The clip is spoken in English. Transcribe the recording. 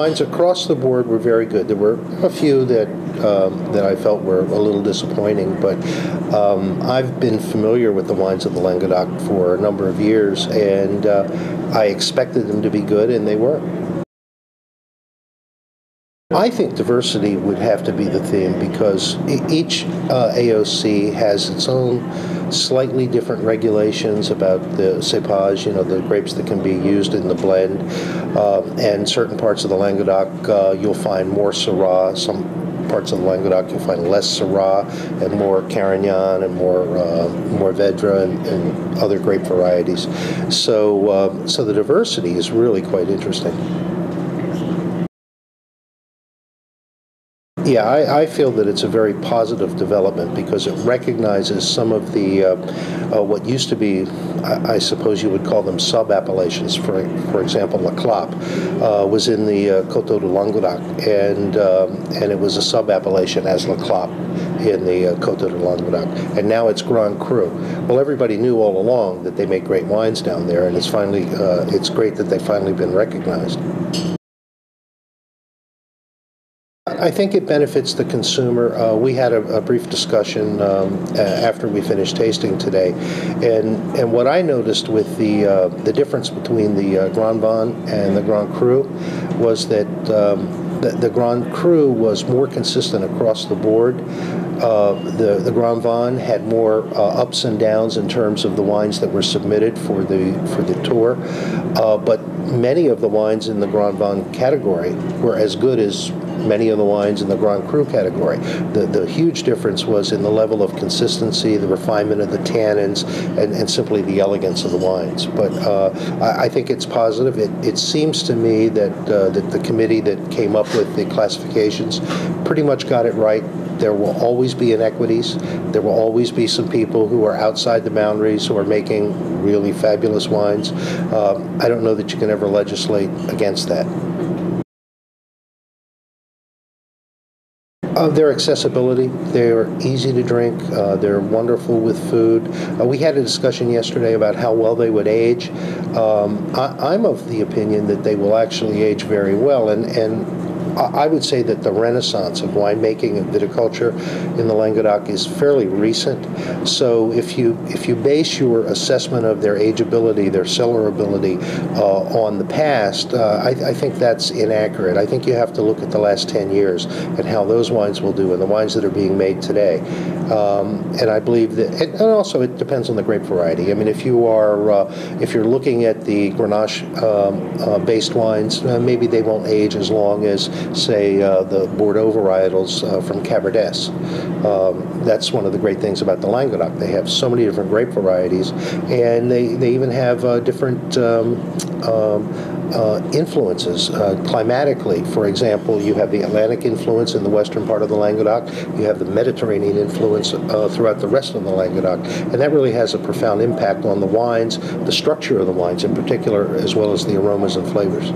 wines across the board were very good. There were a few that I felt were a little disappointing, but I've been familiar with the wines of the Languedoc for a number of years, and I expected them to be good, and they were. I think diversity would have to be the theme, because each AOC has its own slightly different regulations about the cépage, the grapes that can be used in the blend. And certain parts of the Languedoc, you'll find more Syrah. Some parts of the Languedoc, you'll find less Syrah and more Carignan and more Vedra and other grape varieties. So the diversity is really quite interesting. Yeah, I feel that it's a very positive development, because it recognizes some of the what used to be, I suppose you would call them sub-appellations. For example, La Clope was in the Coteaux du Languedoc, and it was a sub-appellation as La Clope in the Coteaux du Languedoc, and now it's Grand Cru. Well, everybody knew all along that they make great wines down there, and it's great that they've finally been recognized. I think it benefits the consumer. We had a brief discussion after we finished tasting today, and what I noticed with the difference between the Grand Vin and the Grand Cru was that the Grand Cru was more consistent across the board. The Grand Vin had more ups and downs in terms of the wines that were submitted for the tour, but many of the wines in the Grand Vin category were as good as many of the wines in the Grand Cru category. The huge difference was in the level of consistency, the refinement of the tannins, and simply the elegance of the wines. But I think it's positive. It seems to me that the committee that came up with the classifications pretty much got it right. There will always be inequities. There will always be some people who are outside the boundaries who are making really fabulous wines. I don't know that you can ever legislate against that. Their accessibility, they're easy to drink, they're wonderful with food. We had a discussion yesterday about how well they would age. I'm of the opinion that they will actually age very well, and I would say that the renaissance of winemaking and viticulture in the Languedoc is fairly recent. So if you base your assessment of their ageability, their cellarability on the past, I think that's inaccurate. I think you have to look at the last 10 years and how those wines will do and the wines that are being made today. And I believe that, and also it depends on the grape variety. I mean, if you're looking at the Grenache-based wines, maybe they won't age as long as, say, the Bordeaux varietals from Cabernet. That's one of the great things about the Languedoc. They have so many different grape varieties, and they even have different influences climatically. For example, you have the Atlantic influence in the western part of the Languedoc. You have the Mediterranean influence throughout the rest of the Languedoc, and that really has a profound impact on the wines, the structure of the wines in particular, as well as the aromas and flavors.